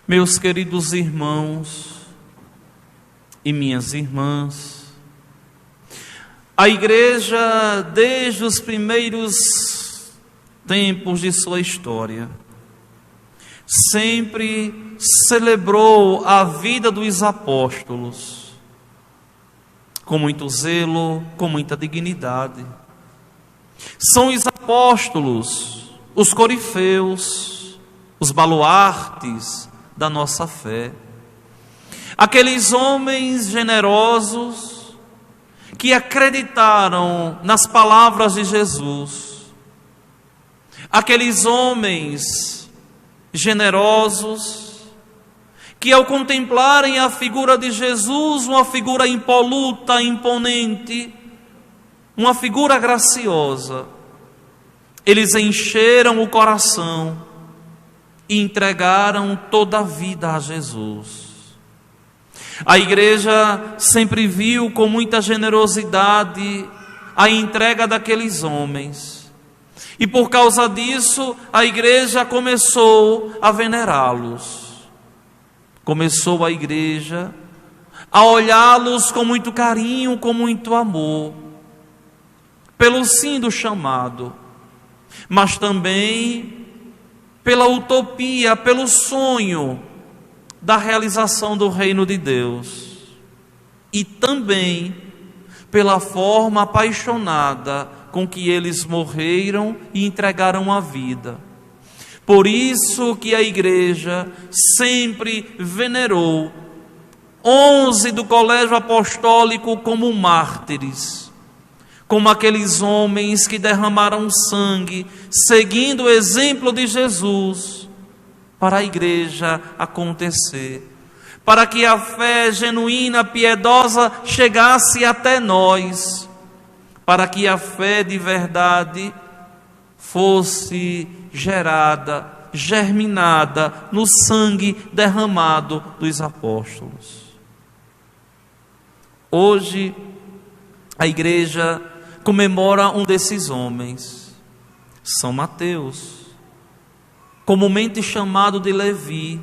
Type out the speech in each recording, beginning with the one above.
Meus queridos irmãos e minhas irmãs, a Igreja, desde os primeiros tempos de sua história, sempre celebrou a vida dos apóstolos com muito zelo, com muita dignidade. São os apóstolos, os corifeus, os baluartes da nossa fé. Aqueles homens generosos que acreditaram nas palavras de Jesus. Aqueles homens generosos que, ao contemplarem a figura de Jesus, uma figura impoluta, imponente, uma figura graciosa, eles encheram o coração e entregaram toda a vida a Jesus. A Igreja sempre viu com muita generosidade a entrega daqueles homens. E por causa disso, a Igreja começou a venerá-los. Começou a Igreja a olhá-los com muito carinho, com muito amor, pelo sim do chamado, mas também pela utopia, pelo sonho da realização do reino de Deus, e também pela forma apaixonada com que eles morreram e entregaram a vida. Por isso que a Igreja sempre venerou 11 do Colégio Apostólico como mártires, como aqueles homens que derramaram sangue, seguindo o exemplo de Jesus, para a Igreja acontecer, para que a fé genuína, piedosa, chegasse até nós, para que a fé de verdade fosse gerada, germinada no sangue derramado dos apóstolos. Hoje, a Igreja comemora um desses homens, São Mateus, comumente chamado de Levi,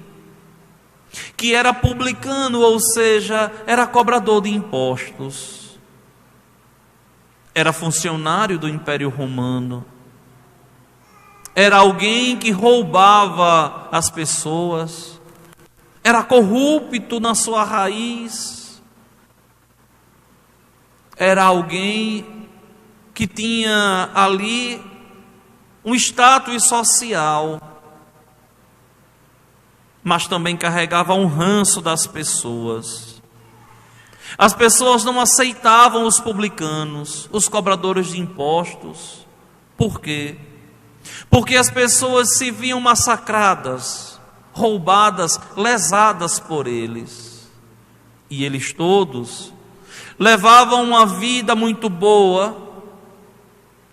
que era publicano, ou seja, era cobrador de impostos, era funcionário do Império Romano, era alguém que roubava as pessoas, era corrupto na sua raiz, era alguém que tinha ali um status social, mas também carregava um ranço das pessoas. As pessoas não aceitavam os publicanos, os cobradores de impostos. Por quê? Porque as pessoas se viam massacradas, roubadas, lesadas por eles. E eles todos levavam uma vida muito boa,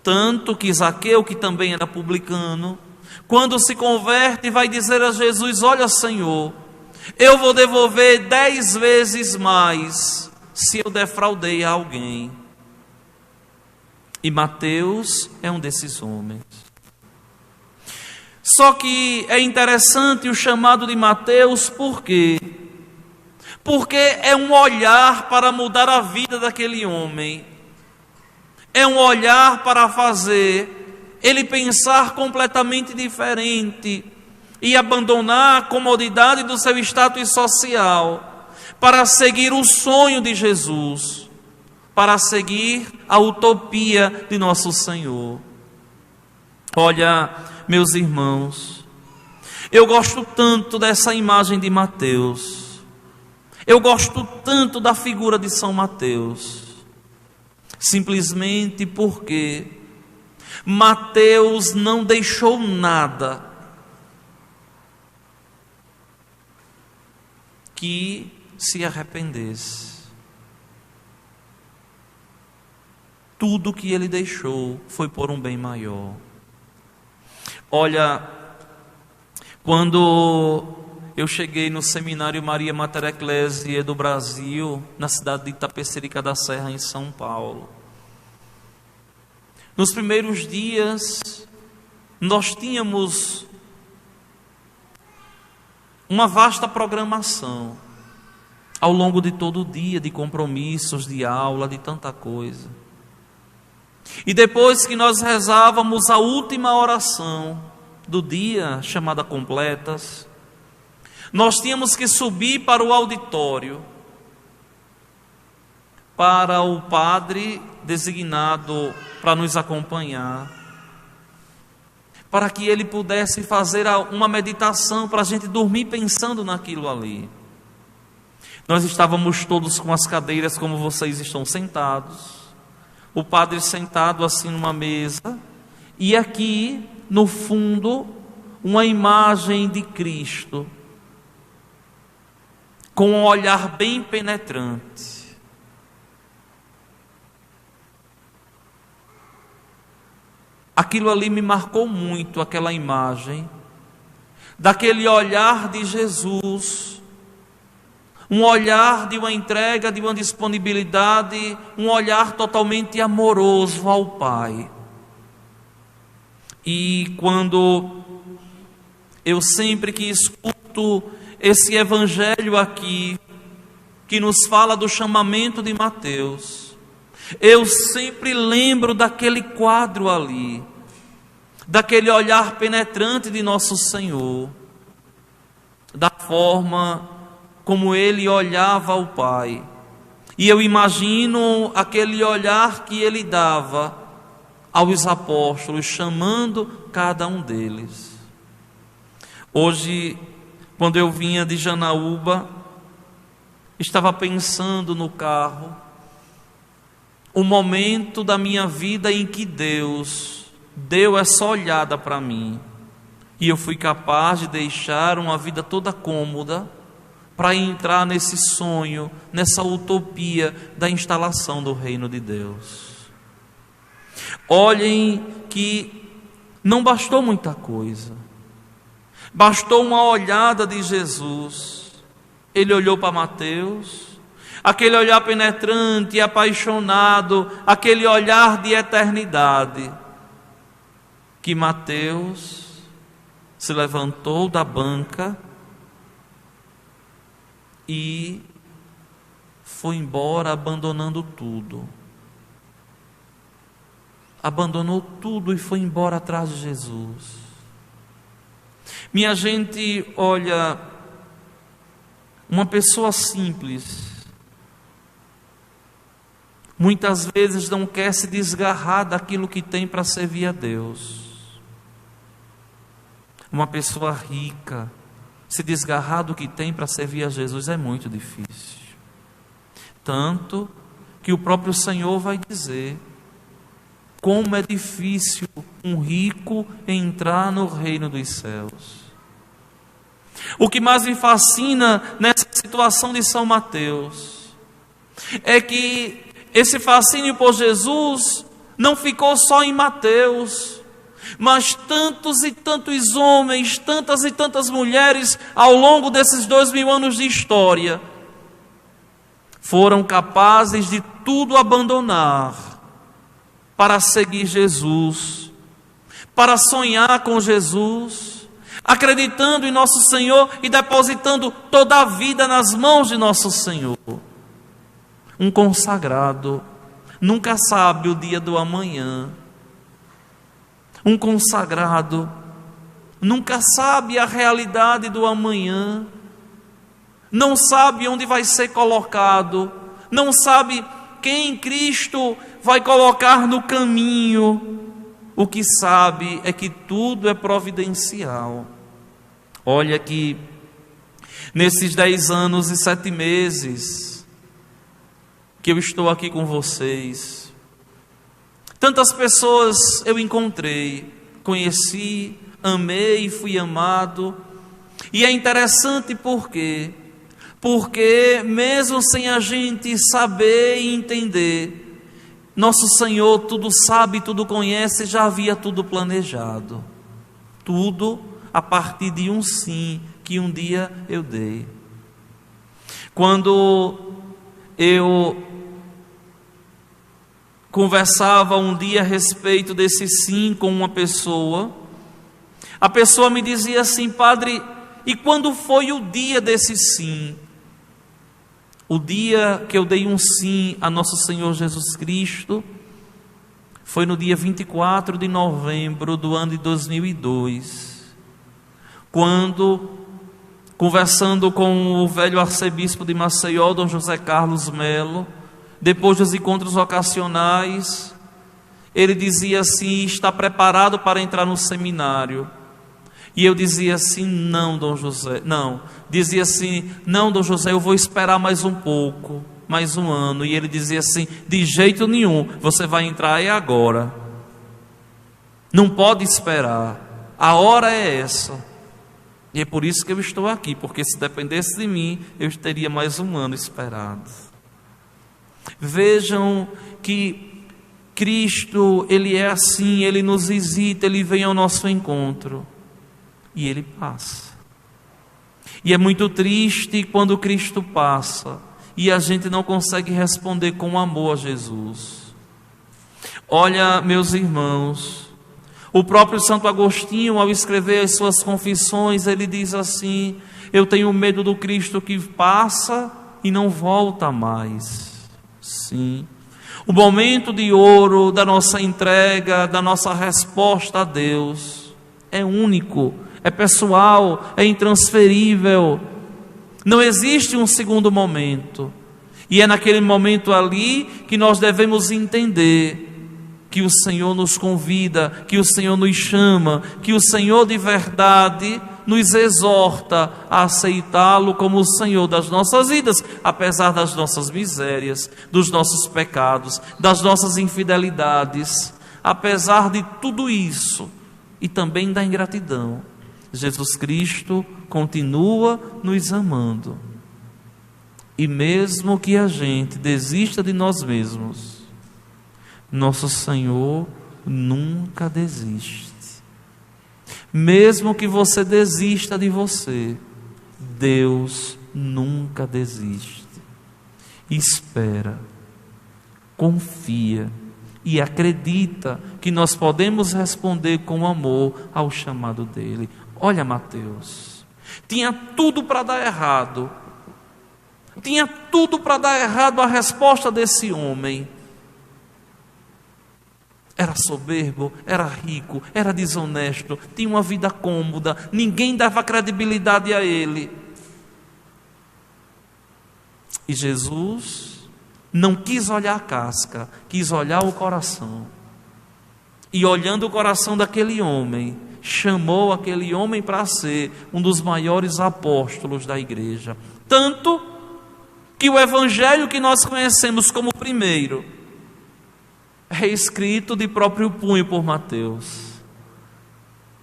tanto que Zaqueu, que também era publicano, quando se converte, vai dizer a Jesus: olha, Senhor, eu vou devolver 10 vezes mais se eu defraudei a alguém. E Mateus é um desses homens. Só que é interessante o chamado de Mateus, por quê? Porque é um olhar para mudar a vida daquele homem. É um olhar para fazer ele pensar completamente diferente e abandonar a comodidade do seu status social para seguir o sonho de Jesus, para seguir a utopia de nosso Senhor. Olha, meus irmãos, eu gosto tanto dessa imagem de Mateus, eu gosto tanto da figura de São Mateus, simplesmente porque Mateus não deixou nada que se arrependesse. Tudo que ele deixou foi por um bem maior. Olha, quando eu cheguei no Seminário Maria Mater Ecclesiae do Brasil, na cidade de Itapecerica da Serra, em São Paulo, nos primeiros dias, nós tínhamos uma vasta programação ao longo de todo o dia, de compromissos, de aula, de tanta coisa. E depois que nós rezávamos a última oração do dia, chamada completas, nós tínhamos que subir para o auditório, para o padre designado para nos acompanhar, para que ele pudesse fazer uma meditação, para a gente dormir pensando naquilo ali. Nós estávamos todos com as cadeiras como vocês estão sentados, o padre sentado assim numa mesa, e aqui no fundo uma imagem de Cristo, com um olhar bem penetrante. Aquilo ali me marcou muito, aquela imagem, daquele olhar de Jesus, um olhar de uma entrega, de uma disponibilidade, um olhar totalmente amoroso ao Pai. E quando eu sempre que escuto esse evangelho aqui, que nos fala do chamamento de Mateus, eu sempre lembro daquele quadro ali, daquele olhar penetrante de nosso Senhor, da forma como ele olhava ao Pai. E eu imagino aquele olhar que ele dava aos apóstolos, chamando cada um deles. Hoje, quando eu vinha de Janaúba, estava pensando no carro, o momento da minha vida em que Deus deu essa olhada para mim, e eu fui capaz de deixar uma vida toda cômoda para entrar nesse sonho, nessa utopia da instalação do reino de Deus. Olhem que não bastou muita coisa, bastou uma olhada de Jesus. Ele olhou para Mateus, aquele olhar penetrante e apaixonado, aquele olhar de eternidade, que Mateus se levantou da banca e foi embora abandonando tudo. Abandonou tudo e foi embora atrás de Jesus. Minha gente, olha, uma pessoa simples, muitas vezes não quer se desgarrar daquilo que tem para servir a Deus. Uma pessoa rica, se desgarrar do que tem para servir a Jesus é muito difícil. Tanto que o próprio Senhor vai dizer como é difícil um rico entrar no reino dos céus. O que mais me fascina nessa situação de São Mateus é que esse fascínio por Jesus não ficou só em Mateus, mas tantos e tantos homens, tantas e tantas mulheres ao longo desses 2000 anos de história foram capazes de tudo abandonar para seguir Jesus, para sonhar com Jesus, acreditando em nosso Senhor e depositando toda a vida nas mãos de nosso Senhor. Um consagrado nunca sabe o dia do amanhã. Um consagrado nunca sabe a realidade do amanhã, não sabe onde vai ser colocado, não sabe quem Cristo vai colocar no caminho. O que sabe é que tudo é providencial. Olha que nesses 10 anos e 7 meses que eu estou aqui com vocês, tantas pessoas eu encontrei, conheci, amei e fui amado. E é interessante porque mesmo sem a gente saber e entender, nosso Senhor tudo sabe, tudo conhece, já havia tudo planejado. Tudo a partir de um sim que um dia eu dei. Quando eu conversava um dia a respeito desse sim com uma pessoa, a pessoa me dizia assim: padre, E quando foi o dia desse sim? O dia que eu dei um sim a nosso Senhor Jesus Cristo foi no dia 24 de novembro do ano de 2002, quando, conversando com o velho arcebispo de Maceió, Dom José Carlos Melo, depois dos encontros ocasionais, ele dizia assim: está preparado para entrar no seminário? E eu dizia assim: não, Dom José, não. Dizia assim: não, Dom José, eu vou esperar mais um pouco, mais um ano. E ele dizia assim: de jeito nenhum, você vai entrar agora. Não pode esperar, a hora é essa. E é por isso que eu estou aqui, porque se dependesse de mim, eu teria mais um ano esperado. Vejam que Cristo, Ele é assim, Ele nos visita, Ele vem ao nosso encontro. E Ele passa. E é muito triste quando Cristo passa e a gente não consegue responder com amor a Jesus. Olha, meus irmãos, o próprio Santo Agostinho, ao escrever as suas confissões, ele diz assim: eu tenho medo do Cristo que passa e não volta mais. Sim. O momento de ouro da nossa entrega, da nossa resposta a Deus é único, é pessoal, é intransferível. Não existe um segundo momento. E é naquele momento ali que nós devemos entender que o Senhor nos convida, que o Senhor nos chama, que o Senhor de verdade nos exorta a aceitá-lo como o Senhor das nossas vidas, apesar das nossas misérias, dos nossos pecados, das nossas infidelidades, apesar de tudo isso e também da ingratidão. Jesus Cristo continua nos amando. E mesmo que a gente desista de nós mesmos, nosso Senhor nunca desiste. Mesmo que você desista de você, Deus nunca desiste. Espera, confia e acredita que nós podemos responder com amor ao chamado dele. Olha Mateus, tinha tudo para dar errado. Tinha tudo para dar errado a resposta desse homem. Era soberbo, era rico, era desonesto, tinha uma vida cômoda, ninguém dava credibilidade a ele. E Jesus não quis olhar a casca, quis olhar o coração. E olhando o coração daquele homem, chamou aquele homem para ser um dos maiores apóstolos da igreja. Tanto que o evangelho que nós conhecemos como primeiro é escrito de próprio punho por Mateus.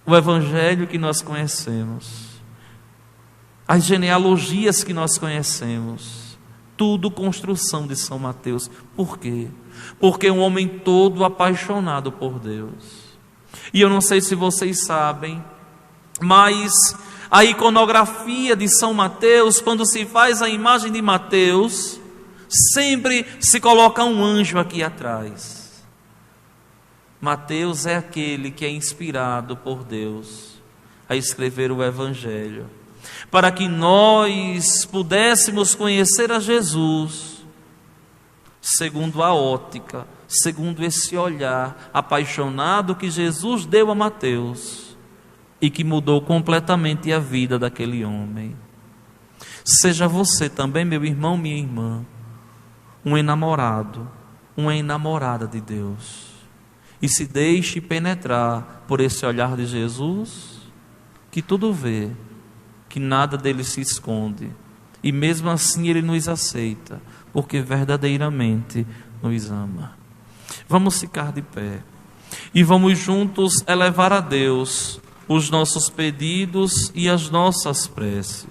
O evangelho que nós conhecemos, as genealogias que nós conhecemos, tudo construção de São Mateus. Por quê? Porque é um homem todo apaixonado por Deus. E eu não sei se vocês sabem, mas a iconografia de São Mateus, quando se faz a imagem de Mateus, sempre se coloca um anjo aqui atrás. Mateus é aquele que é inspirado por Deus a escrever o Evangelho, para que nós pudéssemos conhecer a Jesus segundo a ótica, segundo esse olhar apaixonado que Jesus deu a Mateus e que mudou completamente a vida daquele homem. Seja você também, meu irmão, minha irmã, um enamorado, uma enamorada de Deus, e se deixe penetrar por esse olhar de Jesus, que tudo vê, que nada dele se esconde, e mesmo assim ele nos aceita, porque verdadeiramente nos ama. Vamos ficar de pé e vamos juntos elevar a Deus os nossos pedidos e as nossas preces.